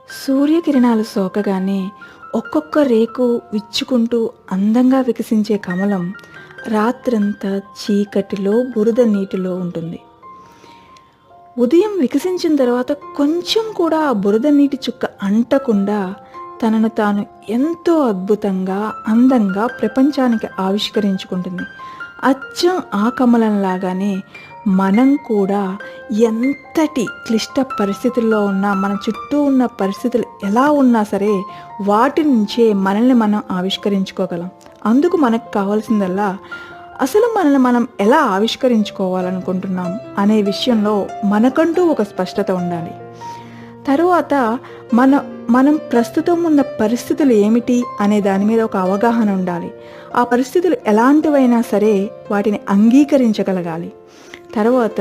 సూర్యకిరణాలు సోకగానే ఒక్కొక్క రేకు విచ్చుకుంటూ అందంగా వికసించే కమలం రాత్రంతా చీకటిలో బురద నీటిలో ఉంటుంది. ఉదయం వికసించిన తర్వాత కొంచెం కూడా ఆ బురద నీటి చుక్క అంటకుండా తనను తాను ఎంతో అద్భుతంగా అందంగా ప్రపంచానికి ఆవిష్కరించుకుంటుంది. అచ్చం ఆ కమలంలాగానే మనం కూడా ఎంతటి క్లిష్ట పరిస్థితుల్లో ఉన్నా, మన చుట్టూ ఉన్న పరిస్థితులు ఎలా ఉన్నా సరే వాటి నుంచే మనల్ని మనం ఆవిష్కరించుకోగలం. అందుకు మనకు కావాల్సిందల్లా అసలు మనల్ని మనం ఎలా ఆవిష్కరించుకోవాలనుకుంటున్నాం అనే విషయంలో మనకంటూ ఒక స్పష్టత ఉండాలి. తరువాత మనం ప్రస్తుతం ఉన్న పరిస్థితులు ఏమిటి అనే దాని మీద ఒక అవగాహన ఉండాలి. ఆ పరిస్థితులు ఎలాంటివైనా సరే వాటిని అంగీకరించగలగాలి. తర్వాత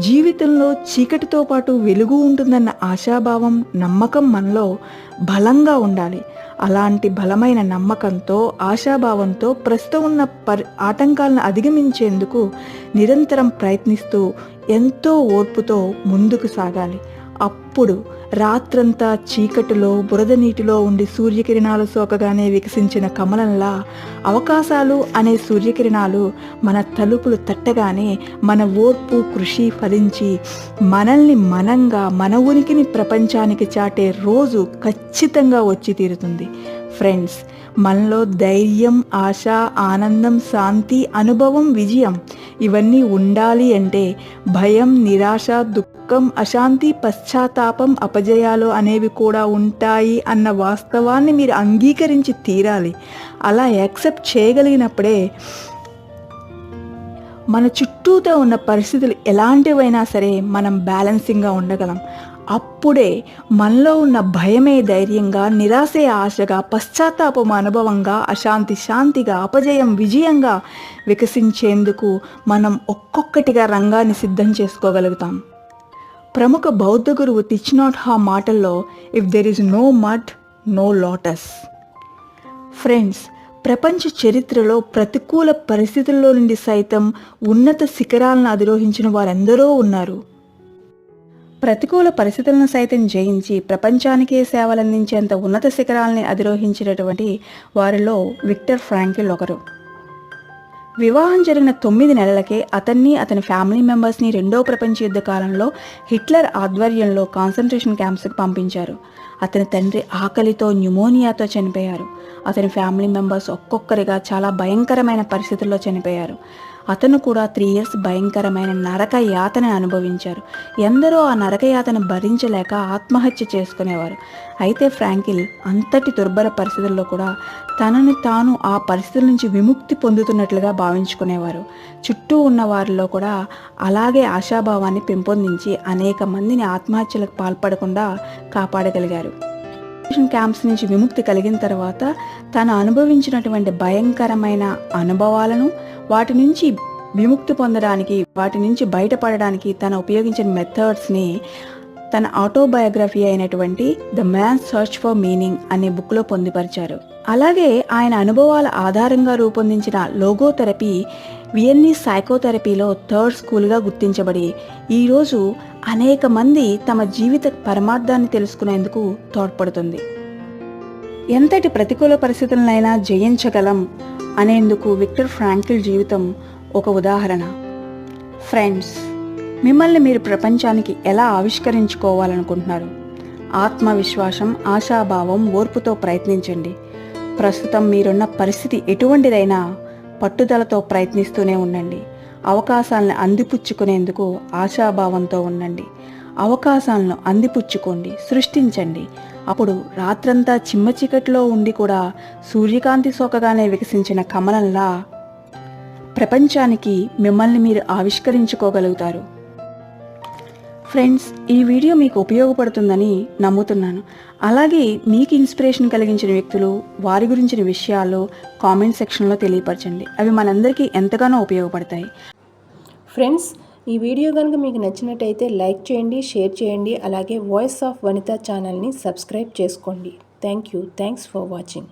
జీవితంలో చీకటితో పాటు వెలుగు ఉంటుందన్న ఆశాభావం, నమ్మకం మనలో బలంగా ఉండాలి. అలాంటి బలమైన నమ్మకంతో, ఆశాభావంతో ప్రస్తుతం ఉన్న ఆటంకాలను అధిగమించేందుకు నిరంతరం ప్రయత్నిస్తూ ఎంతో ఓర్పుతో ముందుకు సాగాలి. అప్పుడు రాత్రంతా చీకటిలో బురద నీటిలో ఉండి సూర్యకిరణాలు సోకగానే వికసించిన కమలంలా అవకాశాలు అనే సూర్యకిరణాలు మన తలుపులు తట్టగానే మన ఓర్పు, కృషి ఫలించి మనల్ని మనంగా మన ఉనికిని ప్రపంచానికి చాటే రోజు ఖచ్చితంగా వచ్చి తీరుతుంది. ఫ్రెండ్స్, మనలో ధైర్యం, ఆశ, ఆనందం, శాంతి, అనుభవం, విజయం ఇవన్నీ ఉండాలి అంటే భయం, నిరాశ, దుఃఖం, అశాంతి, పశ్చాత్తాపం, అపజయాలు అనేవి కూడా ఉంటాయి అన్న వాస్తవాన్ని మీరు అంగీకరించి తీరాలి. అలా యాక్సెప్ట్ చేయగలిగినప్పుడే మన చుట్టూతో ఉన్న పరిస్థితులు ఎలాంటివైనా సరే మనం బ్యాలెన్సింగ్గా ఉండగలం. అప్పుడే మనలో ఉన్న భయమే ధైర్యంగా, నిరాశే ఆశగా, పశ్చాత్తాపం అనుభవంగా, అశాంతి శాంతిగా, అపజయం విజయంగా వికసించేందుకు మనం ఒక్కొక్కటిగా రంగాన్ని సిద్ధం చేసుకోగలుగుతాం. ప్రముఖ బౌద్ధ గురువు థిచ్ నాట్ హా మాటల్లో if there is no mud, no lotus. Friends, ప్రపంచ చరిత్రలో ప్రతికూల పరిస్థితుల్లో నుండి సైతం ఉన్నత శిఖరాలను అధిరోహించిన వారెందరో ఉన్నారు. ప్రతికూల పరిస్థితులను సైతం జయించి ప్రపంచానికే సేవలందించేంత ఉన్నత శిఖరాలని అధిరోహించినటువంటి వారిలో విక్టర్ ఫ్రాంకిల్ ఒకరు. వివాహం జరిగిన 9 నెలలకే అతన్ని, అతని ఫ్యామిలీ మెంబర్స్ని రెండో ప్రపంచ యుద్ధ కాలంలో హిట్లర్ ఆధ్వర్యంలో కాన్సన్ట్రేషన్ క్యాంప్స్కి పంపించారు. అతని తండ్రి ఆకలితో, న్యూమోనియాతో చనిపోయారు. అతని ఫ్యామిలీ మెంబర్స్ ఒక్కొక్కరిగా చాలా భయంకరమైన పరిస్థితుల్లో చనిపోయారు. అతను కూడా 3 years భయంకరమైన నరక యాతన అనుభవించారు. ఎందరో ఆ నరక యాతన భరించలేక ఆత్మహత్య చేసుకునేవారు. అయితే ఫ్రాంకిల్ అంతటి దుర్భర పరిస్థితుల్లో కూడా తనని తాను ఆ పరిస్థితుల నుంచి విముక్తి పొందుతున్నట్లుగా భావించుకునేవారు. చుట్టూ ఉన్న వారిలో కూడా అలాగే ఆశాభావాన్ని పెంపొందించి అనేక మందిని ఆత్మహత్యలకు పాల్పడకుండా కాపాడగలిగారు. క్యాంప్స్ నుంచి విముక్తి కలిగిన తర్వాత తను అనుభవించినటువంటి భయంకరమైన అనుభవాలను, వాటి నుంచి విముక్తి పొందడానికి, వాటి నుంచి బయటపడడానికి తను ఉపయోగించిన మెథడ్స్ని తన ఆటోబయోగ్రఫీ అయినటువంటి the man search for meaning అనే బుక్లో పొందుపరిచారు. అలాగే ఆయన అనుభవాల ఆధారంగా రూపొందించిన లోగోథెరపీ వియన్నీస్ సైకోథెరపీలో 3rd స్కూల్గా గుర్తించబడి ఈరోజు అనేక మంది తమ జీవిత పరమార్థాన్ని తెలుసుకునేందుకు తోడ్పడుతుంది. ఎంతటి ప్రతికూల పరిస్థితులనైనా జయించగలం అనేందుకు విక్టర్ ఫ్రాంకిల్ జీవితం ఒక ఉదాహరణ. ఫ్రెండ్స్, మిమ్మల్ని మీరు ప్రపంచానికి ఎలా ఆవిష్కరించుకోవాలనుకుంటున్నారు? ఆత్మవిశ్వాసం, ఆశాభావం, ఓర్పుతో ప్రయత్నించండి. ప్రస్తుతం మీరున్న పరిస్థితి ఎటువంటిదైనా పట్టుదలతో ప్రయత్నిస్తూనే ఉండండి. అవకాశాలను అందిపుచ్చుకునేందుకు ఆశాభావంతో ఉండండి. అవకాశాలను అందిపుచ్చుకోండి, సృష్టించండి. అప్పుడు రాత్రంతా చిమ్మ చీకటిలో ఉండి కూడా సూర్యకాంతి సోకగానే వికసించిన కమలంలా ప్రపంచానికి మిమ్మల్ని మీరు ఆవిష్కరించుకోగలుగుతారు. ఫ్రెండ్స్, ఈ వీడియో మీకు ఉపయోగపడుతుందని నమ్ముతున్నాను. అలాగే మీకు ఇన్స్పిరేషన్ కలిగించిన వ్యక్తులు, వారి గురించిన విషయాలు కామెంట్ సెక్షన్లో తెలియపరచండి. అవి మనందరికీ ఎంతగానో ఉపయోగపడతాయి. ఫ్రెండ్స్, ఈ వీడియో కనుక మీకు నచ్చినట్టయితే లైక్ చేయండి, షేర్ చేయండి. అలాగే వాయిస్ ఆఫ్ వనిత ఛానల్ని సబ్స్క్రైబ్ చేసుకోండి. Thanks for watching.